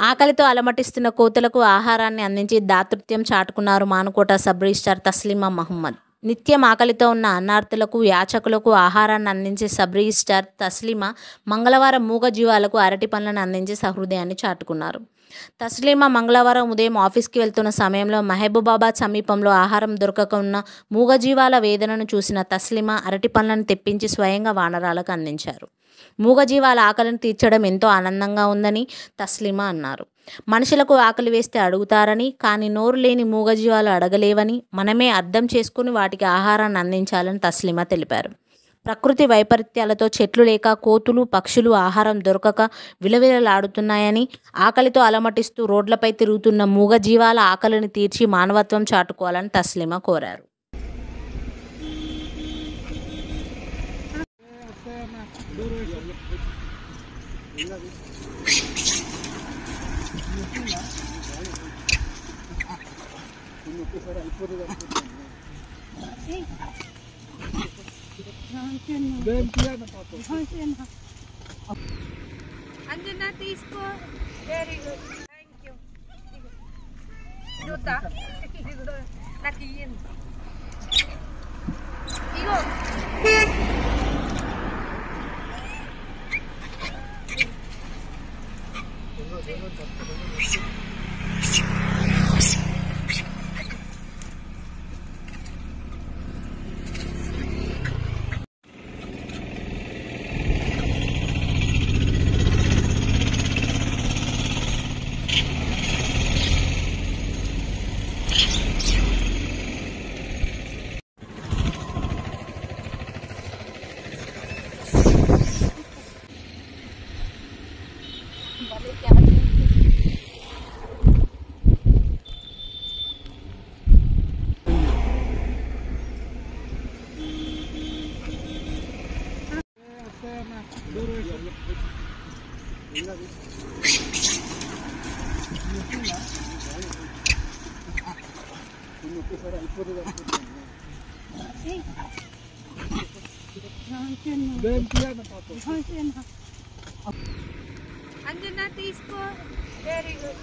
ఆకలితో అలమటిస్తున్న కోతులకు ఆహారాన్ని అందించి దాతృత్వం చాటుకున్నారు మానుకోట సబ్ రిజిస్ట్రార్ తస్లీమా మహమ్మద్. నిత్యం ఆకలితో ఉన్న అన్నార్తులకు, యాచకులకు ఆహారాన్ని అందించే సబ్ రిజిస్ట్రార్ తస్లీమా మంగళవారం మూగజీవాలకు అరటి పండ్లను అందించి సహృదయాన్ని చాటుకున్నారు. తస్లీమా మంగళవారం ఉదయం ఆఫీస్కి వెళ్తున్న సమయంలో మహబూబాబాద్ సమీపంలో ఆహారం దొరకక ఉన్న మూగజీవాల వేదనను చూసిన తస్లీమా అరటి పండ్లను తెప్పించి స్వయంగా వానరాలకు అందించారు. మూగజీవాల ఆకలిని తీర్చడం ఎంతో ఆనందంగా ఉందని తస్లీమా అన్నారు. మనుషులకు ఆకలి వేస్తే అడుగుతారని, కానీ నోరు లేని మూగజీవాలు అడగలేవని మనమే అర్థం చేసుకుని వాటికి ఆహారాన్ని అందించాలని తస్లీమా తెలిపారు. ప్రకృతి వైపరీత్యాలతో చెట్లు లేక కోతులు, పక్షులు ఆహారం దొరకక విలవిలలాడుతున్నాయని, ఆకలితో అలమటిస్తూ రోడ్లపై తిరుగుతున్న మూగజీవాల ఆకలిని తీర్చి మానవత్వం చాటుకోవాలని తస్లీమా కోరారు. Anjana తీసుకో. Very good, thank you. చూద్దా నాకు ఇయ్యండి. ఇగో అంజనా తీసుకో. Very good.